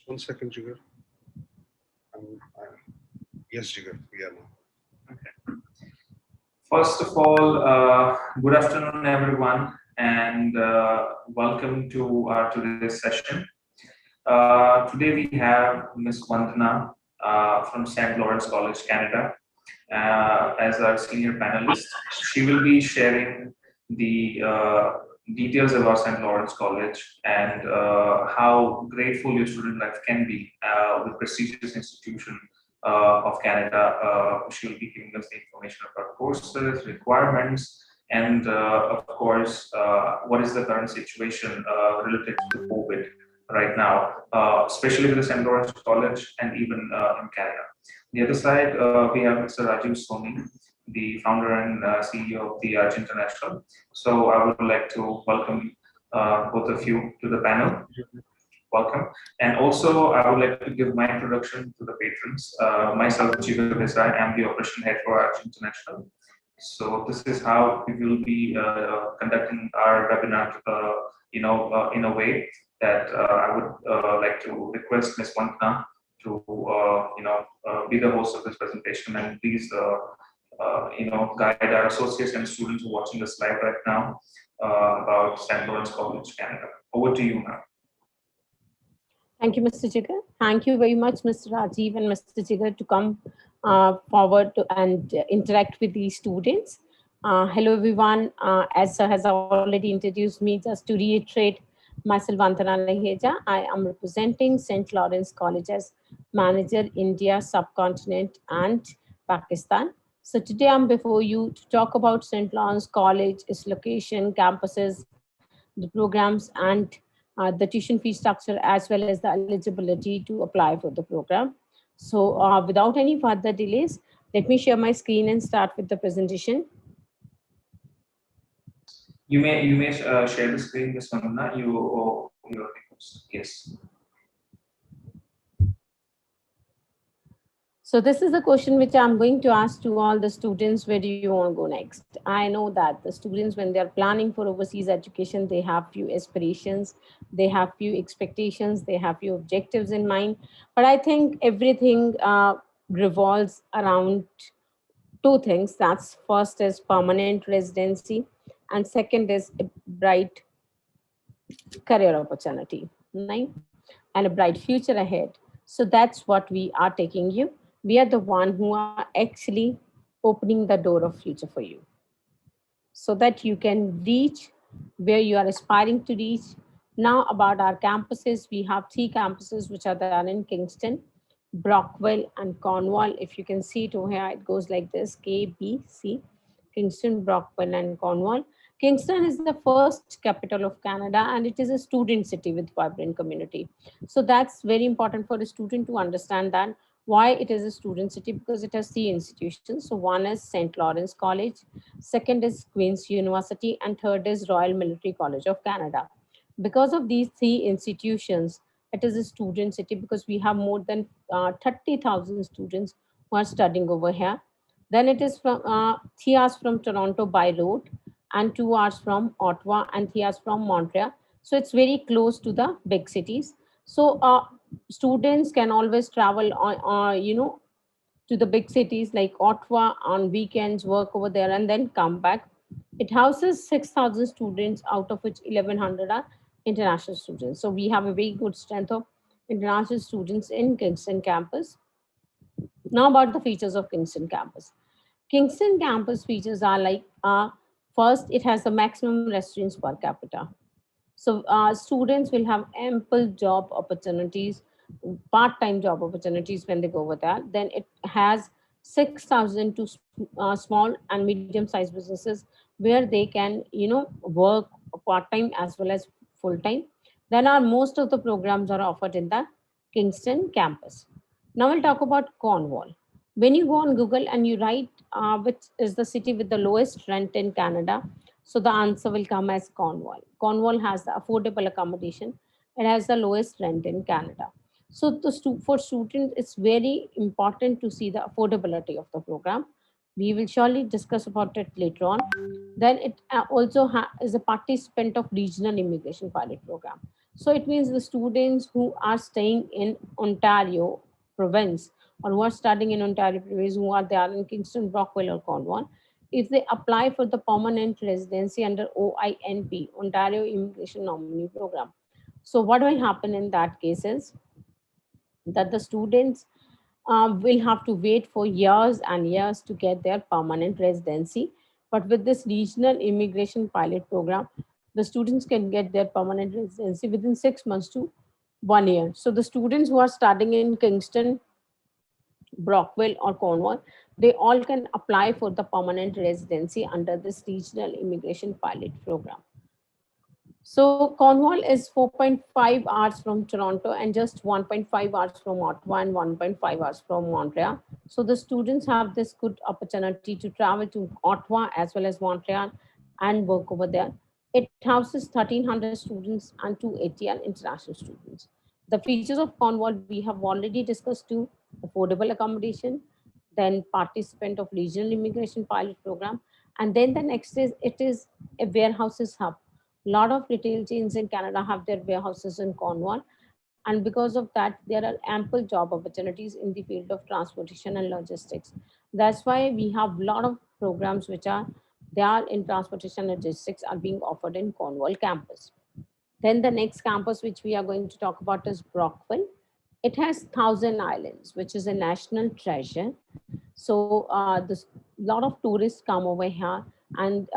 1 second, Jigar. Yes, Jigar, we are now. Okay. First of all, good afternoon, everyone, and welcome to today's session. Today we have Ms. Vandana from St. Lawrence College, Canada, as our senior panelist. She will be sharing the details about St. Lawrence College and how grateful your student life can be with prestigious institution of Canada. She will be giving us the information about courses, requirements, and of course, what is the current situation related to COVID right now, especially with the St. Lawrence College and even in Canada. The other side, we have Mr. Rajiv Soni, the founder and CEO of the Arch International. So I would like to welcome both of you to the panel. Welcome. And also, I would like to give my introduction to the patrons. Myself, Jigar Desai, I am the operation head for Arch International. So this is how we will be conducting our webinar, in a way that I would like to request Ms. Vandana to, be the host of this presentation, and please, guide our associates and students who are watching this live right now about St. Lawrence College, Canada. Over to you now. Thank you, Mr. Jigar. Thank you very much, Mr. Rajiv and Mr. Jigar, to come forward and interact with the students. Hello, everyone. As sir has already introduced me, just to reiterate, myself, Vandana Laheja. I am representing St. Lawrence College as Manager, India, Subcontinent, and Pakistan. So today I'm before you to talk about St. Lawrence College, its location, campuses, the programs, and the tuition fee structure, as well as the eligibility to apply for the program. So without any further delays, let me share my screen and start with the presentation. You may share the screen, Ms. Vandana. Yes. So this is the question which I'm going to ask to all the students, where do you want to go next? I know that the students, when they're planning for overseas education, they have few aspirations, they have few expectations, they have few objectives in mind. But I think everything revolves around two things. That's first is permanent residency, and second is a bright career opportunity, right? And a bright future ahead. So that's what we are taking you. We are the one who are actually opening the door of future for you, so that you can reach where you are aspiring to reach. Now about our campuses, we have three campuses which are there in Kingston, Brockwell, and Cornwall. If you can see it over here, it goes like this: KBC, Kingston, Brockwell, and Cornwall. Kingston is the first capital of Canada, and it is a student city with vibrant community. So that's very important for a student to understand that why it is a student city, because it has three institutions. So one is St. Lawrence College, second is Queen's University, and third is Royal Military College of Canada. Because of these three institutions, it is a student city because we have more than 30,000 students who are studying over here. Then it is from 3 hours from Toronto by road, and 2 hours from Ottawa, and 3 hours from Montreal. So it's very close to the big cities. So students can always travel to the big cities like Ottawa on weekends, work over there, and then come back. It houses 6,000 students, out of which 1,100 are international students. So we have a very good strength of international students in Kingston campus. Now about the features of Kingston campus. Kingston campus features are like, first, it has the maximum residents per capita. So students will have ample job opportunities, part-time job opportunities when they go over there. Then it has 6,000 to small and medium-sized businesses where they can, work part-time as well as full-time. Then most of the programs are offered in the Kingston campus. Now we'll talk about Cornwall. When you go on Google and you write which is the city with the lowest rent in Canada, so the answer will come as Cornwall. Cornwall has the affordable accommodation. It has the lowest rent in Canada. So for students, it's very important to see the affordability of the program. We will surely discuss about it later on. Then it also is a participant of regional immigration pilot program. So it means the students who are staying in Ontario province or who are studying in Ontario province, who are there in Kingston, Brockwell or Cornwall, if they apply for the permanent residency under OINP, Ontario Immigration Nominee Program. So what will happen in that case is that the students will have to wait for years and years to get their permanent residency. But with this regional immigration pilot program, the students can get their permanent residency within 6 months to 1 year. So the students who are studying in Kingston, Brockwell, or Cornwall, they all can apply for the permanent residency under this regional immigration pilot program. So Cornwall is 4.5 hours from Toronto and just 1.5 hours from Ottawa and 1.5 hours from Montreal. So the students have this good opportunity to travel to Ottawa as well as Montreal and work over there. It houses 1,300 students and 280 international students. The features of Cornwall we have already discussed too: affordable accommodation, then participant of regional immigration pilot program, and then the next is it is a warehouses hub. A lot of retail chains in Canada have their warehouses in Cornwall, and because of that, there are ample job opportunities in the field of transportation and logistics. That's why we have a lot of programs which are they are in transportation and logistics are being offered in Cornwall campus. Then the next campus which we are going to talk about is Brockwell. It has Thousand Islands, which is a national treasure. So this lot of tourists come over here, and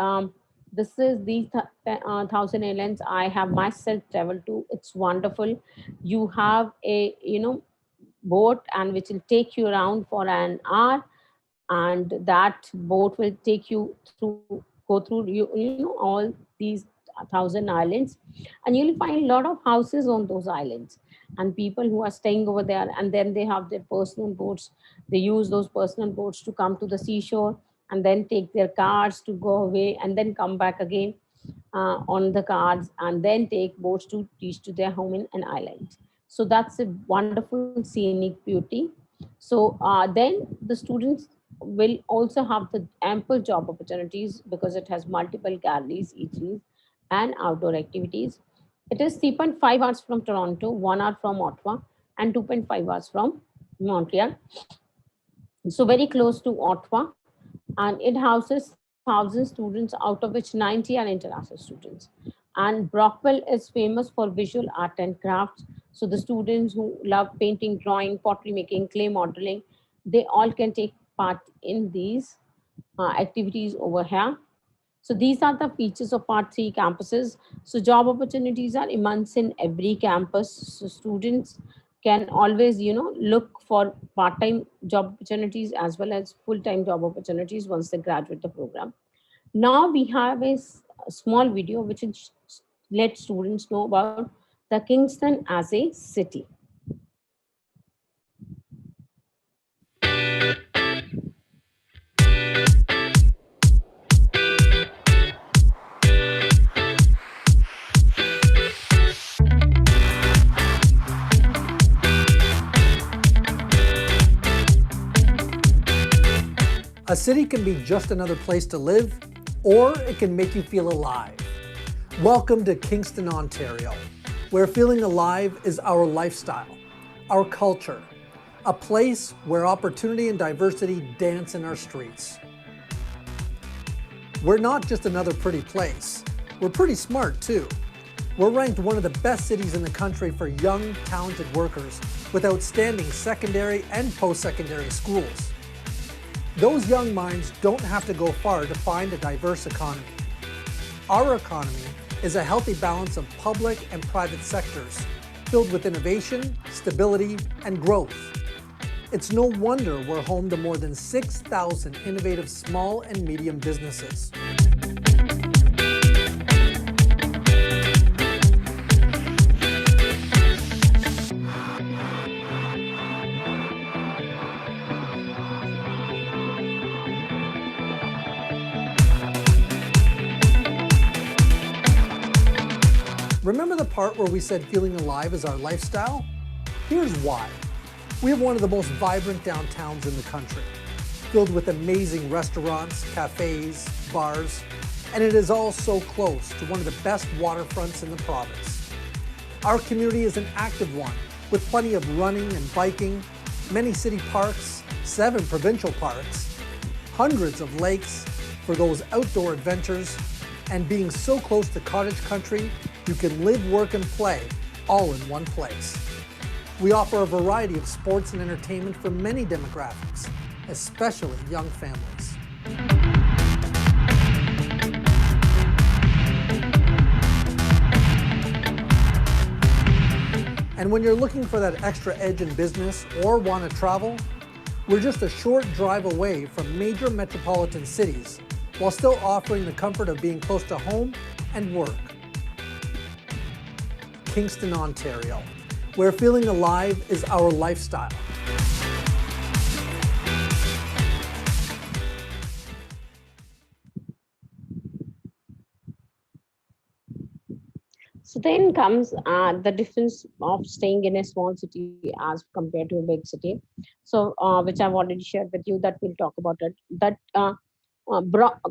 this is the Thousand Islands. I have myself traveled to. It's wonderful. You have a boat, and which will take you around for an hour, and that boat will take you through go through all these thousand islands, and you'll find a lot of houses on those islands and people who are staying over there, and then they have their personal boats. They use those personal boats to come to the seashore and then take their cars to go away and then come back again on the cars and then take boats to reach to their home in an island. So that's a wonderful scenic beauty. So then the students will also have the ample job opportunities because it has multiple galleries, eateries, and outdoor activities. It is 3.5 hours from Toronto, 1 hour from Ottawa, and 2.5 hours from Montreal. So very close to Ottawa, and it houses 1,000 students, out of which 90 are international students. And Brockwell is famous for visual art and crafts. So the students who love painting, drawing, pottery making, clay modeling, they all can take part in these activities over here. So these are the features of Part 3 campuses. So job opportunities are immense in every campus. So students can always, look for part-time job opportunities as well as full-time job opportunities once they graduate the program. Now we have a small video which will let students know about the Kingston as a city. A city can be just another place to live, or it can make you feel alive. Welcome to Kingston, Ontario, where feeling alive is our lifestyle, our culture, a place where opportunity and diversity dance in our streets. We're not just another pretty place, we're pretty smart too. We're ranked one of the best cities in the country for young, talented workers with outstanding secondary and post-secondary schools. Those young minds don't have to go far to find a diverse economy. Our economy is a healthy balance of public and private sectors, filled with innovation, stability, and growth. It's no wonder we're home to more than 6,000 innovative small and medium businesses. Remember the part where we said feeling alive is our lifestyle? Here's why. We have one of the most vibrant downtowns in the country, filled with amazing restaurants, cafes, bars, and it is all so close to one of the best waterfronts in the province. Our community is an active one, with plenty of running and biking, many city parks, 7 provincial parks, hundreds of lakes for those outdoor adventures, and being so close to cottage country, you can live, work, and play all in one place. We offer a variety of sports and entertainment for many demographics, especially young families. And when you're looking for that extra edge in business or want to travel, we're just a short drive away from major metropolitan cities while still offering the comfort of being close to home and work. Kingston, Ontario, where feeling alive is our lifestyle. So then comes the difference of staying in a small city as compared to a big city. So which I've already shared with you, that we'll talk about it. That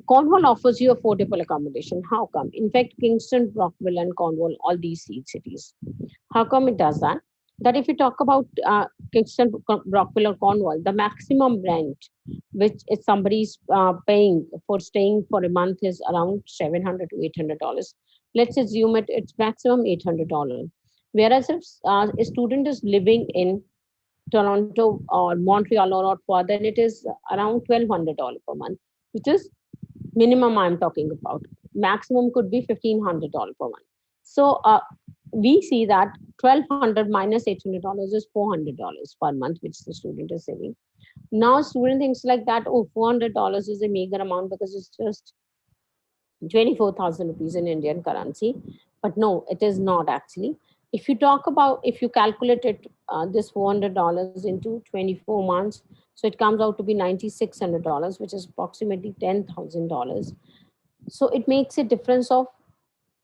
Cornwall offers you affordable accommodation. How come? In fact, Kingston, Brockville, and Cornwall, all these cities. How come it does that? That if you talk about Kingston, Brockville, or Cornwall, the maximum rent which is somebody's paying for staying for a month is around $700 to $800. Let's assume it's maximum $800. Whereas if a student is living in Toronto or Montreal or Ottawa, then it is around $1,200 per month, which is minimum I'm talking about. Maximum could be $1,500 per month. So we see that 1,200 minus $800 is $400 per month, which the student is saving. Now student thinks like that, oh, $400 is a meager amount because it's just 24,000 rupees in Indian currency. But no, it is not actually. If you calculate it, this $400 into 24 months, so it comes out to be $9,600, which is approximately $10,000. So it makes a difference of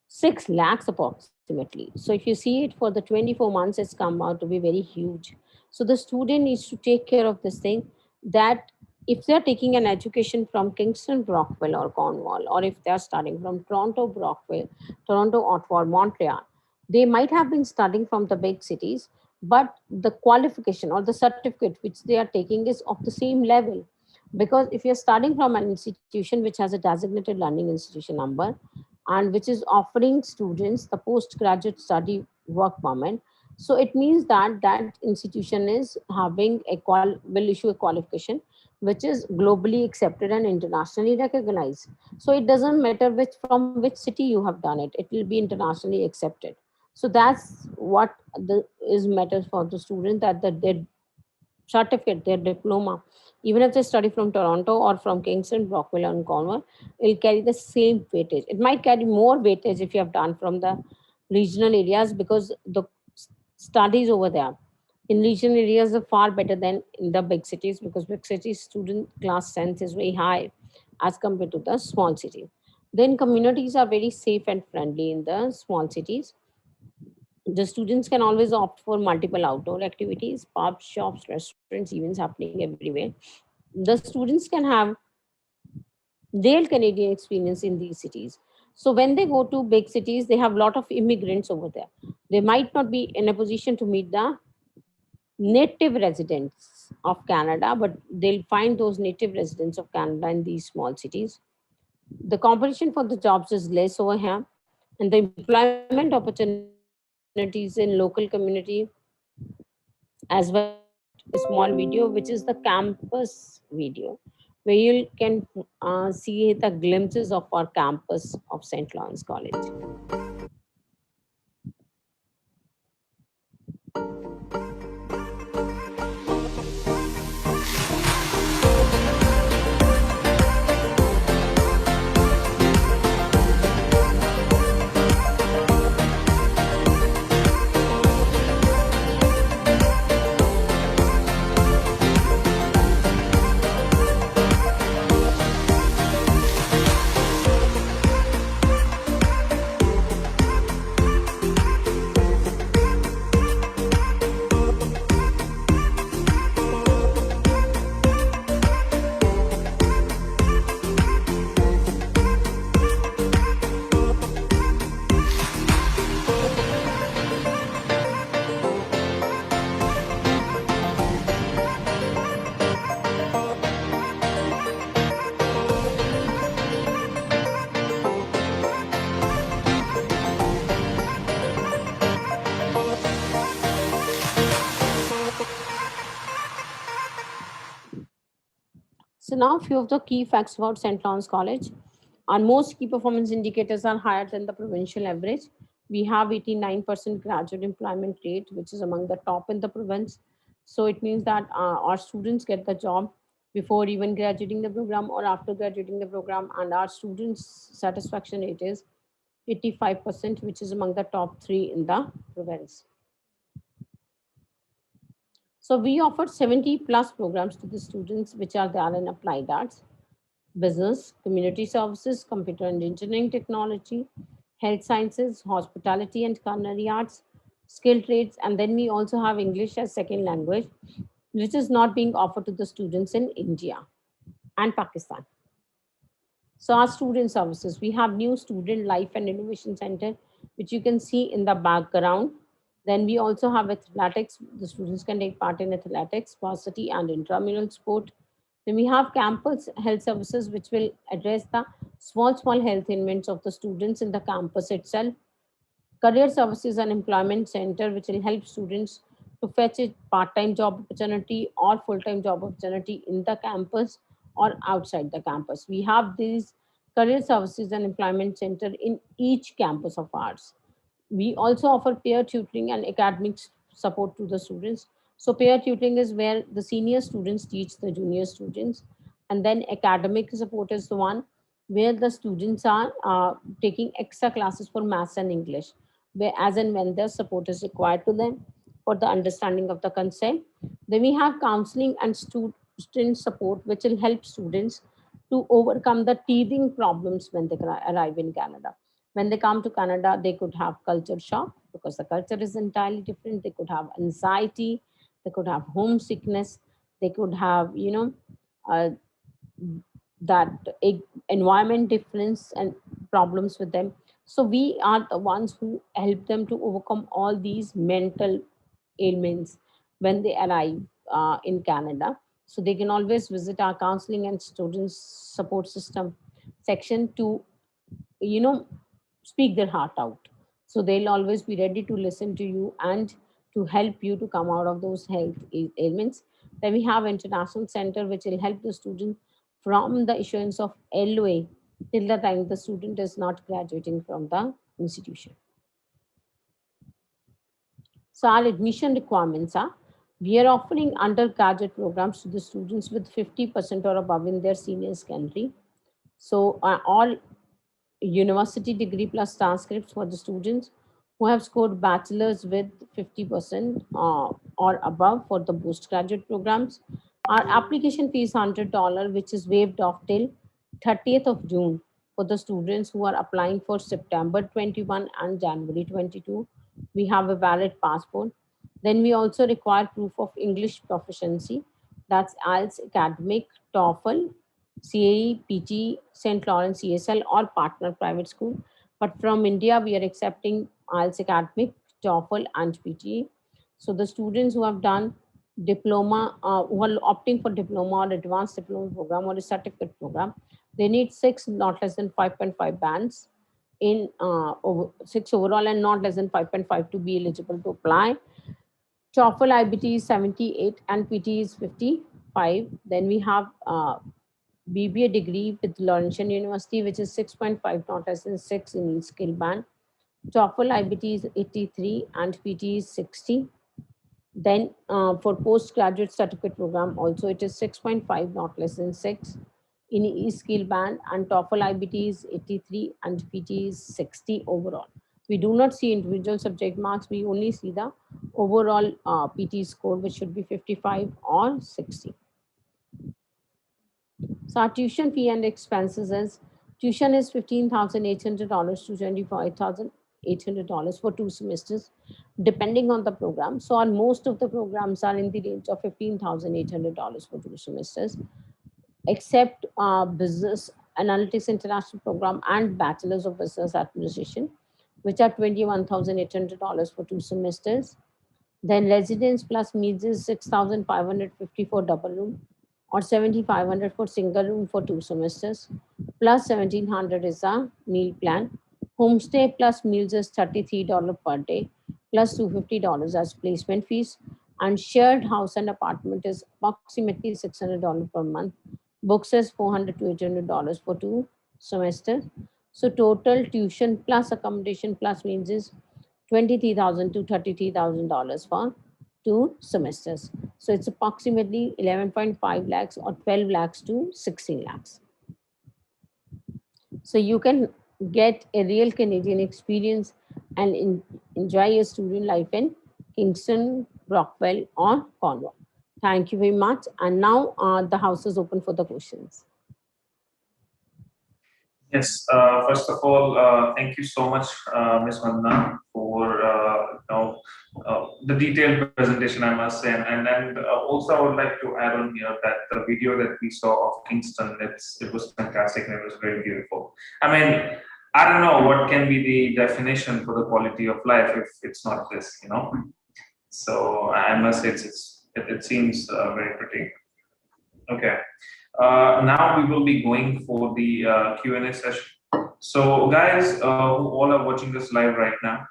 6 lakhs approximately. So if you see it for the 24 months, it's come out to be very huge. So the student needs to take care of this thing, that if they're taking an education from Kingston, Brockville, or Cornwall, or if they're studying from Toronto, Brockville, Toronto, Ottawa, or Montreal, they might have been studying from the big cities, but the qualification or the certificate which they are taking is of the same level. Because if you're studying from an institution which has a designated learning institution number and which is offering students the postgraduate study work permit, so it means that that institution is having will issue a qualification which is globally accepted and internationally recognized. So it doesn't matter from which city you have done it, it will be internationally accepted. So that's what is matters for the student, that their certificate, their diploma, even if they study from Toronto or from Kingston, Brockville, and Cornwall, it will carry the same weightage. It might carry more weightage if you have done from the regional areas, because the studies over there in regional areas are far better than in the big cities, because big cities student class strength is very high as compared to the small city. Then communities are very safe and friendly in the small cities. The students can always opt for multiple outdoor activities, pubs, shops, restaurants, events happening everywhere. The students can have real Canadian experience in these cities. So when they go to big cities, they have a lot of immigrants over there. They might not be in a position to meet the native residents of Canada, but they'll find those native residents of Canada in these small cities. The competition for the jobs is less over here, and the employment opportunities in local community as well. A small video, which is the campus video, where you can see the glimpses of our campus of St. Lawrence College. So now few of the key facts about St. Lawrence College. Our most key performance indicators are higher than the provincial average. We have 89% graduate employment rate, which is among the top in the province. So it means that our students get the job before even graduating the program or after graduating the program, and our students' satisfaction rate is 85%, which is among the top 3 in the province. So we offered 70 plus programs to the students, which are there in applied arts, business, community services, computer and engineering technology, health sciences, hospitality and culinary arts, skilled trades, and then we also have English as second language, which is not being offered to the students in India and Pakistan. So our student services, we have new student life and innovation center, which you can see in the background. Then we also have athletics. The students can take part in athletics, varsity and intramural sport. Then we have campus health services, which will address the small health ailments of the students in the campus itself. Career services and employment center, which will help students to fetch a part-time job opportunity or full-time job opportunity in the campus or outside the campus. We have these career services and employment center in each campus of ours. We also offer peer tutoring and academic support to the students. So peer tutoring is where the senior students teach the junior students, and then academic support is the one where the students are taking extra classes for maths and English, where as and when their support is required to them for the understanding of the concept. Then we have counseling and student support, which will help students to overcome the teething problems when they arrive in Canada. When they come to Canada, they could have culture shock because the culture is entirely different. They could have anxiety, they could have homesickness, they could have, uh, that environment difference and problems with them. So we are the ones who help them to overcome all these mental ailments when they arrive in Canada. So they can always visit our counseling and students support system section to, speak their heart out. So they'll always be ready to listen to you and to help you to come out of those health ailments. Then we have international center, which will help the student from the issuance of LOA till the time the student is not graduating from the institution. So our admission requirements are, we are offering undergraduate programs to the students with 50% or above in their senior secondary. So all university degree plus transcripts for the students who have scored bachelor's with 50% or above for the postgraduate programs. Our application fee is $100, which is waived off till 30th of June for the students who are applying for September 21 and January 22. We have a valid passport. Then we also require proof of English proficiency. That's IELTS, academic, TOEFL, CAE, PT, St. Lawrence CSL or partner private school. But from India, we are accepting IELTS academic, TOEFL and PT. So the students who have done diploma, who are opting for diploma or advanced diploma program or a certificate program, they need 6, not less than 5.5 bands in 6 overall and not less than 5.5 to be eligible to apply. TOEFL IBT is 78 and PT is 55. Then we have BBA degree with Laurentian University, which is 6.5, not less than 6 in each skill band. TOEFL IBT is 83 and PT is 60. Then for postgraduate certificate program, also it is 6.5, not less than 6 in each skill band, and TOEFL IBT is 83 and PT is 60 overall. We do not see individual subject marks. We only see the overall PT score, which should be 55 or 60. So our tuition fee and expenses is, tuition is $15,800 to $25,800 for 2 semesters, depending on the program. So our most of the programs are in the range of $15,800 for 2 semesters, except business analytics international program and bachelor's of business administration, which are $21,800 for 2 semesters. Then residence plus meals is $6,550 for double room or $7,500 for single room for 2 semesters, plus $1,700 is a meal plan. Homestay plus meals is $33 per day, plus $250 as placement fees. And shared house and apartment is approximately $600 per month, Books is $400 to $800 for 2 semesters. So total tuition plus accommodation plus means is $23,000 to $33,000 for 2 semesters. So it's approximately 11.5 lakhs or 12 lakhs to 16 lakhs. So you can get a real Canadian experience and enjoy your student life in Kingston, Brockwell, or Cornwall. Thank you very much. And now the house is open for the questions. Yes, first of all, thank you so much, Ms. Vandana, for the detailed presentation, I must say. And also I would like to add on here that the video that we saw of Kingston, it was fantastic and it was very beautiful. I mean, I don't know what can be the definition for the quality of life if it's not this, you know. So I must say it seems very pretty. Okay. Now we will be going for the Q&A session. So guys who all are watching this live right now,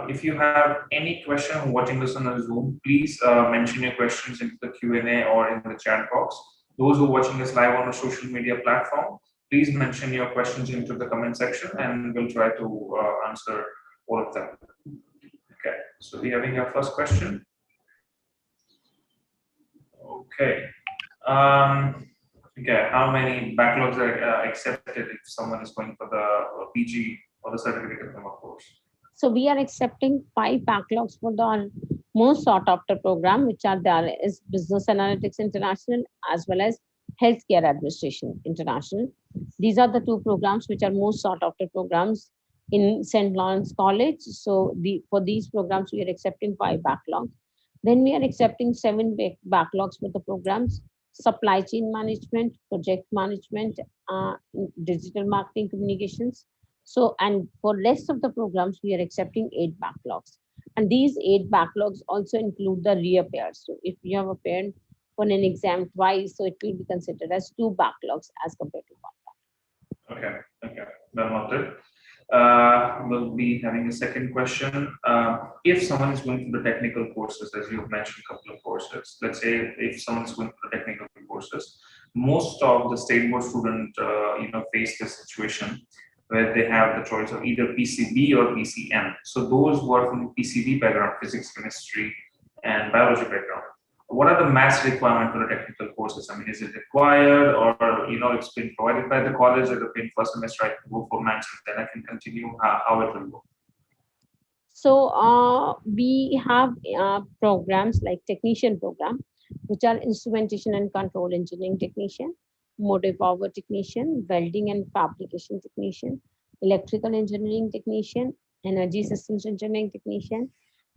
if you have any question watching this on the Zoom, please mention your questions into the Q&A or in the chat box. Those who are watching this live on a social media platform, please mention your questions into the comment section and we'll try to answer all of them. Okay, so we're having our first question. Okay. Okay, how many backlogs are accepted if someone is going for the PG or the certificate diploma course? So we are accepting 5 backlogs for the most sought after program, which are there is Business Analytics International as well as Healthcare Administration International. These are the 2 programs which are most sought after programs in St. Lawrence College. So for these programs, we are accepting 5 backlogs. Then we are accepting 7 backlogs for the programs: supply chain management, project management, digital marketing communications. So, and for rest of the programs, we are accepting 8 backlogs. And these 8 backlogs also include the reappears. So if you have appeared for an exam twice, so it will be considered as 2 backlogs as compared to 1 backlogs. Okay, well noted. We'll be having a second question. If someone is going through the technical courses, as you've mentioned a couple of courses, let's say if someone is going through the technical courses, most of the state board student, face this situation where they have the choice of either PCB or PCM. So those who are from the PCB background, physics, chemistry, and biology background, what are the maths requirement for the technical courses? I mean, is it required, or it's been provided by the college at the first semester I can go for maths and then I can continue how it will go? So we have programs like technician program, which are instrumentation and control engineering technician, motive power technician, welding and fabrication technician, electrical engineering technician, energy systems engineering technician,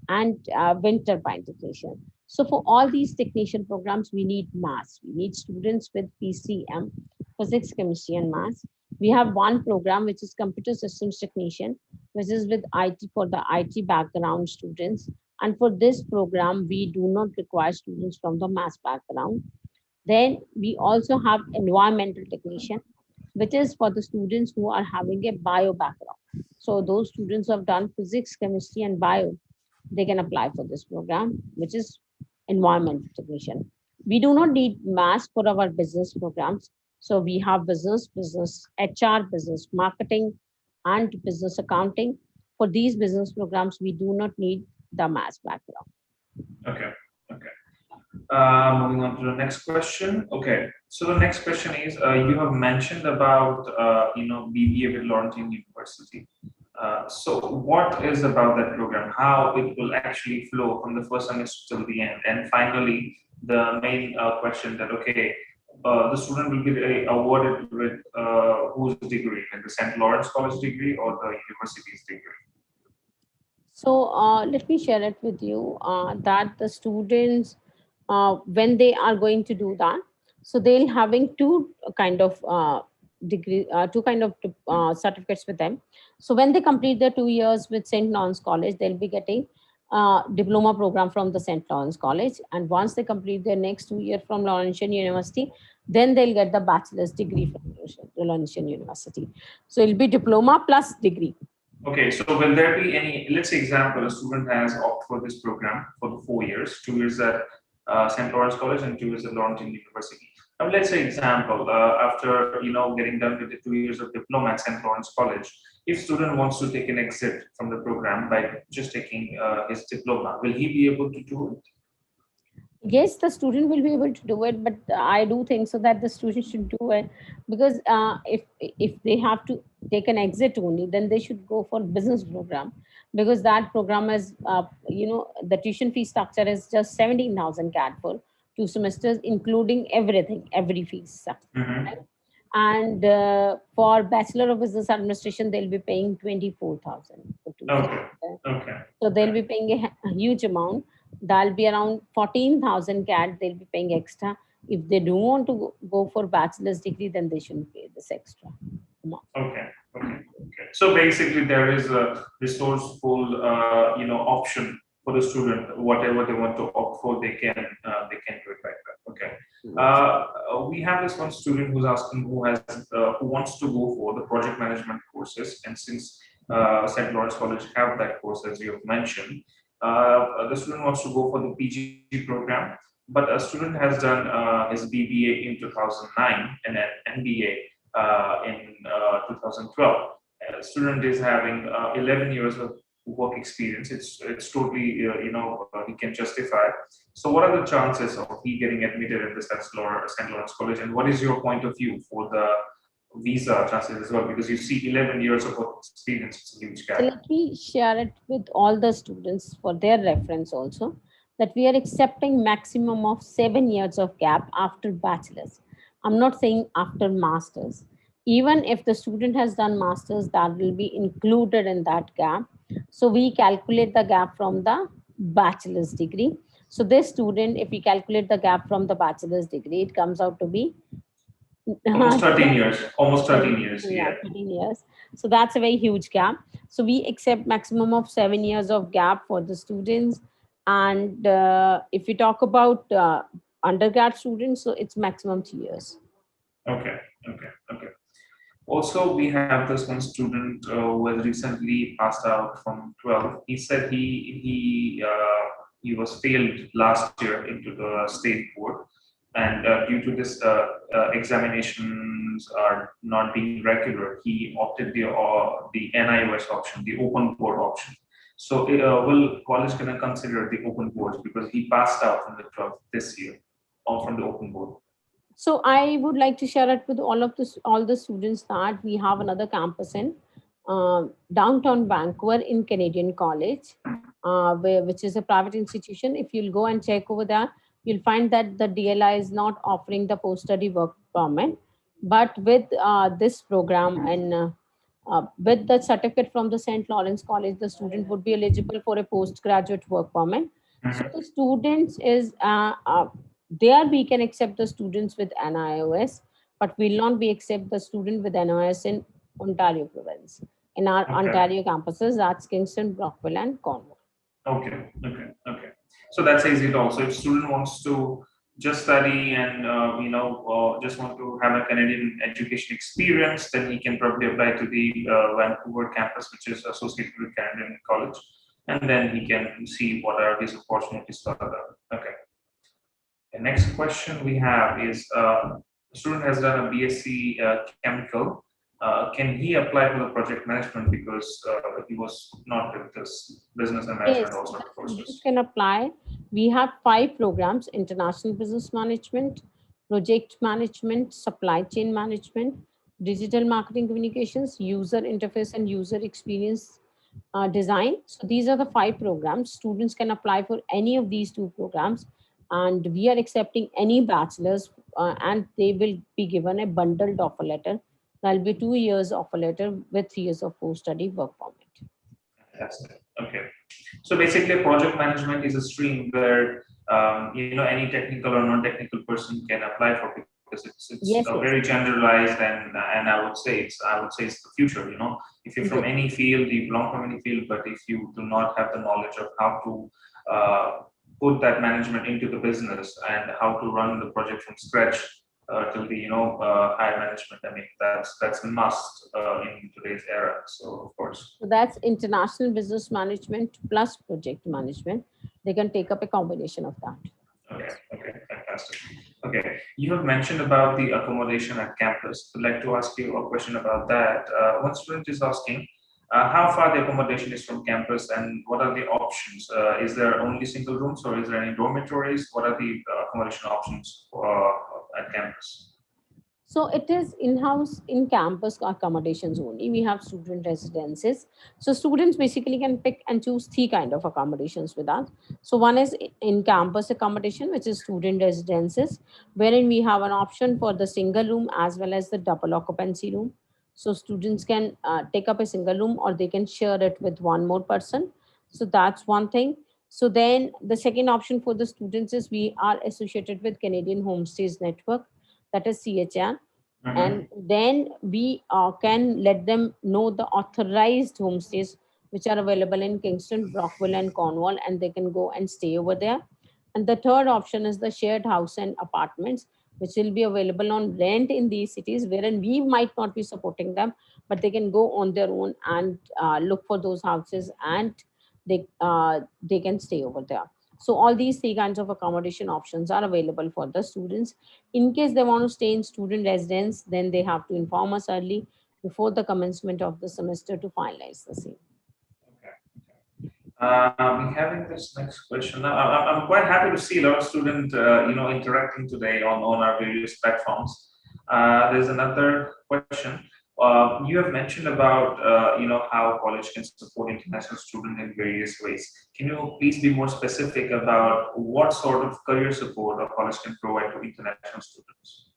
and wind turbine technician. So for all these technician programs, we need maths. We need students with PCM, physics, chemistry, and maths. We have one program which is computer systems technician, which is with IT for the IT background students. And for this program, we do not require students from the maths background. Then we also have environmental technician, which is for the students who are having a bio background. So those students who have done physics, chemistry, and bio, they can apply for this program, which is environmental technician. We do not need maths for our business programs. So we have business HR, business marketing, and business accounting. For these business programs, we do not need the maths background. Okay. Moving on to the next question. Okay, so the next question is, you have mentioned about BBA with Laurentine University. So what is about that program? How it will actually flow from the first semester till the end? And finally, the main question that, okay, the student will be awarded with whose degree, like the St. Lawrence College degree or the university's degree? So let me share it with you that the students, when they are going to do that, so they'll having 2 kind of degree, 2 kind of certificates with them. So when they complete their 2 years with St. Lawrence College, they'll be getting diploma program from the St. Lawrence College. And once they complete their next 2 years from Laurentian University, then they'll get the bachelor's degree from Laurentian University. So it'll be diploma plus degree. Okay, so will there be any, let's say example, a student has opted for this program for the 4 years, 2 years at St. Lawrence College and 2 years at Laurentian University. let's say example, after getting done with the 2 years of diploma at St. Lawrence College, if student wants to take an exit from the program by just taking his diploma, will he be able to do it? Yes, the student will be able to do it, but I do think so that the student should do it, because if they have to take an exit only, then they should go for business program, because that program is the tuition fee structure is just 17,000 CAD for 2 semesters, including everything, every fees. Mhm. And for Bachelor of Business Administration, they'll be paying 24,000 for 2 semesters. Okay. So they'll be paying a huge amount. That'll be around 14,000 CAD they'll be paying extra. If they do want to go for bachelor's degree, then they shouldn't pay this extra amount. Okay. So basically, there is a resourceful, option for the student. Whatever they want to opt for, they can do it like that. Okay. We have this one student who's asking who wants to go for the project management courses, and since St. Lawrence College have that course, as you have mentioned, the student wants to go for the PG program, but a student has done his BBA in 2009 and an MBA in 2012. Student is having 11 years of work experience. It's totally he can justify. So what are the chances of he getting admitted at the St. Lawrence College, and what is your point of view for the visa chances as well? Because you see 11 years of work experience, it's a huge gap. So let me share it with all the students for their reference also, that we are accepting maximum of 7 years of gap after bachelor's. I'm not saying after master's. Even if the student has done master's, that will be included in that gap. So we calculate the gap from the bachelor's degree. So this student, if we calculate the gap from the bachelor's degree, it comes out to be almost 13 years. Almost 13 years. Yeah, 13 years. So that's a very huge gap. So we accept maximum of 7 years of gap for the students. And if we talk about undergrad students, so it's maximum 2 years. Okay. Also, we have this one student who has recently passed out from 12. He said he was failed last year into the state board, and due to this examinations are not being regular, he opted the NIOS option, the open board option. So will college gonna consider the open boards because he passed out from the 12th this year, or from the open board? So I would like to share it with all the students that we have another campus in downtown Vancouver in Canadian College, which is a private institution. If you'll go and check over there, you'll find that the DLI is not offering the post-study work permit. But with this program and with the certificate from the St. Lawrence College, the student would be eligible for a postgraduate work permit. So the students is there we can accept the students with NIOS, but will not be accept the student with NIOS in Ontario province. In our Ontario campuses, that's Kingston, Brockville, and Cornwall. Okay. So that's easy also. If student wants to just study and just want to have a Canadian education experience, then he can probably apply to the Vancouver campus, which is associated with Canadian College, and then he can see what are his opportunities further. Okay. The next question we have is: a student has done a BSc chemical. Can he apply for the project management because he was not with this business and management also courses? You can apply. We have 5 programs: international business management, project management, supply chain management, digital marketing communications, user interface and user experience design. So these are the 5 programs. Students can apply for any of these 2 programs, and we are accepting any bachelor's and they will be given a bundled offer letter. There'll be 2 years offer letter with 3 years of post-study work permit. Fantastic. Okay. So basically, project management is a stream where any technical or non-technical person can apply for, because it's very generalized, and I would say it's the future. If you're from any field, you belong from any field, but if you do not have the knowledge of how to put that management into the business and how to run the project from scratch till the higher management, I mean that's a must in today's era. So of course. So that's international business management plus project management. They can take up a combination of that. Okay, fantastic. Okay, you have mentioned about the accommodation at campus. I'd like to ask you a question about that. One student is asking how far the accommodation is from campus and what are the options? Is there only single rooms or is there any dormitories? What are the accommodation options at campus? So it is in-house, in-campus accommodations only. We have student residences. So students basically can pick and choose three kind of accommodations with us. So one is in-campus accommodation, which is student residences, wherein we have an option for the single room as well as the double occupancy room. So students can take up a single room or they can share it with one more person. So that's one thing. So then the second option for the students is we are associated with Canadian Homestays Network, that is CHN. And then we can let them know the authorized homestays which are available in Kingston, Brockville, and Cornwall, and they can go and stay over there. And the third option is the shared house and apartments, which will be available on rent in these cities, wherein we might not be supporting them, but they can go on their own and look for those houses, and they can stay over there. So all these three kinds of accommodation options are available for the students. In case they want to stay in student residence, then they have to inform us early before the commencement of the semester to finalize the same. We're having this next question. I'm quite happy to see a lot of students, interacting today on our various platforms. There's another question. You have mentioned about, how college can support international students in various ways. Can you please be more specific about what sort of career support a college can provide to international students?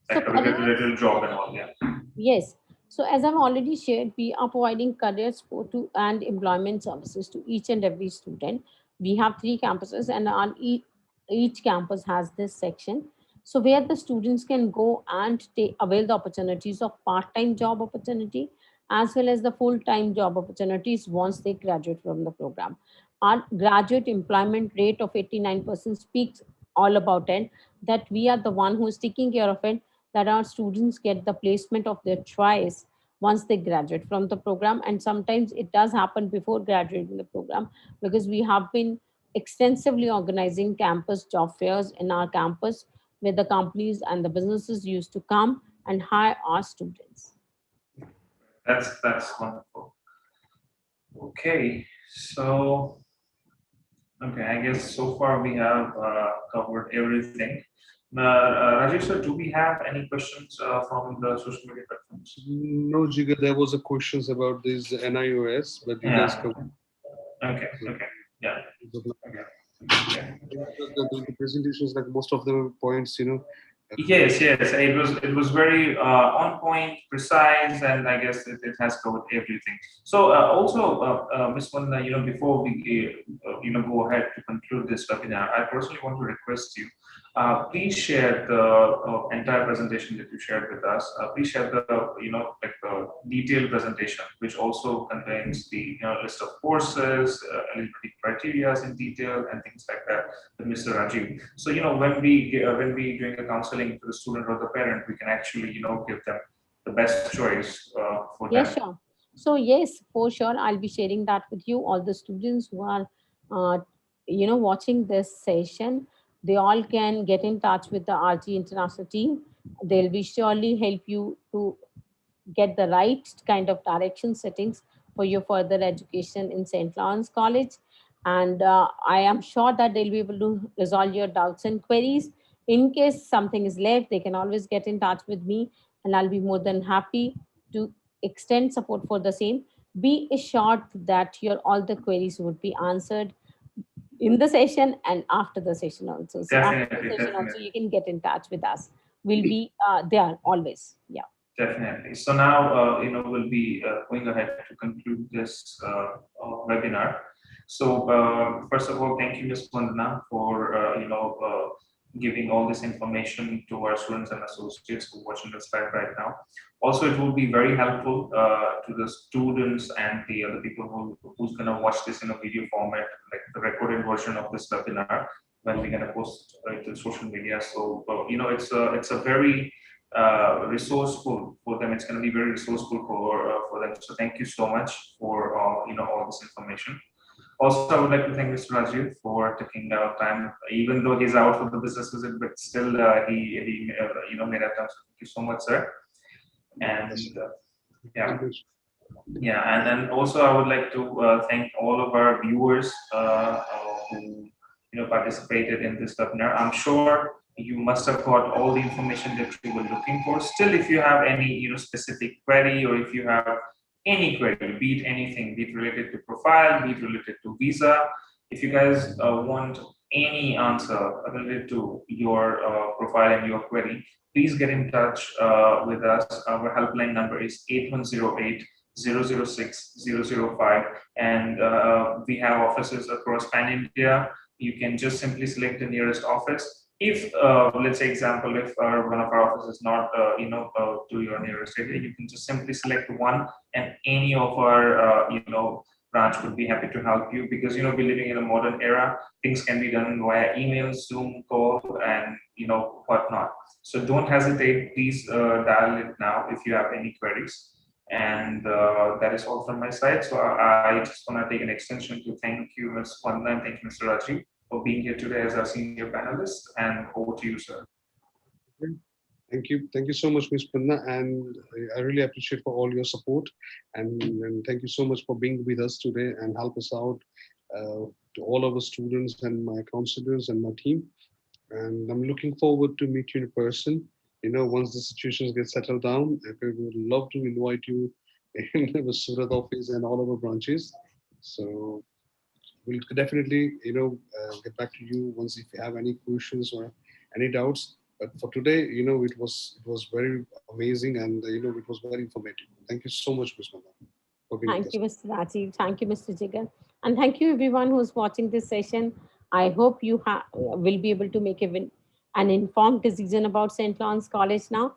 Like So related job and all, yeah. yes. So as I've already shared, we are providing career support to and employment services to each and every student. We have three campuses, and on each campus has this section. So where the students can go and avail the opportunities of part-time job opportunity as well as the full-time job opportunities once they graduate from the program. Our graduate employment rate of 89% speaks all about it, that we are the one who is taking care of it, that our students get the placement of their choice once they graduate from the program. And sometimes it does happen before graduating the program, because we have been extensively organizing campus job fairs in our campus where the companies and the businesses used to come and hire our students. That's wonderful. Okay, so I guess so far we have covered everything. Rajesh sir, do we have any questions from the social media platforms? No, Jigar, there was a questions about this NIOS, but you guys covered. Okay, yeah. Okay. The presentations, like most of the points, Yes, it was very on point, precise, and I guess it has covered everything. So also, Ms. Vandana, before we go ahead to conclude this webinar, I personally want to request you, please share the entire presentation that you shared with us. Please share the the detailed presentation, which also contains the list of courses, eligibility criteria in detail, and things like that with Mr. Rajiv. So when we doing a counseling to the student or the parent, we can actually give them the best choice for them. Yes, sure. So yes, for sure, I'll be sharing that with you. All the students who are, watching this session, they all can get in touch with the RG International team. They'll be surely help you to get the right kind of direction settings for your further education in St. Lawrence College. And I am sure that they'll be able to resolve your doubts and queries. In case something is left, they can always get in touch with me, and I'll be more than happy to extend support for the same. Be assured that your all the queries would be answered in the session and after the session also. So after the session also, you can get in touch with us. We'll be there always. Yeah. Definitely. So now, we'll be going ahead to conclude this webinar. So first of all, thank you, Ms. Vandana, for giving all this information to our students and associates who are watching this live right now. Also, it will be very helpful to the students and the other people who's going to watch this in a video format, like the recorded version of this webinar, when we're going to post it to social media. So it's a very resourceful for them. It's going to be very resourceful for them. So thank you so much for all this information. Also, I would like to thank Mr. Rajiv for taking out time, even though he's out for the business visit, but still he made that time. So thank you so much, sir. And yeah. Yeah, and then also I would like to thank all of our viewers who participated in this webinar. I'm sure you must have got all the information that you were looking for. Still, if you have any specific query, or if you have any query, be it anything, be it related to profile, be it related to visa, if you guys want any answer related to your profile and your query, please get in touch with us. Our helpline number is 8108 006 005, and we have offices across pan India. You can just simply select the nearest office. If let's say example, if one of our offices is not to your nearest area, you can just simply select one, and any of our branch would be happy to help you, because we're living in a modern era. Things can be done via email, Zoom call, and whatnot. So don't hesitate. Please dial it now if you have any queries. And that is all from my side. So I just want to take an extension to thank you, Ms. Vandana, and thank you, Mr. Rajiv, for being here today as our senior panelist. And over to you, sir. Thank you so much, Ms. Panna, and I really appreciate for all your support, and thank you so much for being with us today and help us out to all of our students and my counselors and my team. And I'm looking forward to meet you in person. Once the situations get settled down, we would love to invite you in the Surat office and all of our branches. So we'll definitely, get back to you once if you have any questions or any doubts. But for today, it was very amazing, and it was very informative. Thank you so much, Ms. Manda. Thank you, Mr. Rajiv. Thank you, Mr. Jigar. And thank you everyone who's watching this session. I hope you will be able to make an informed decision about St. Lawrence College now.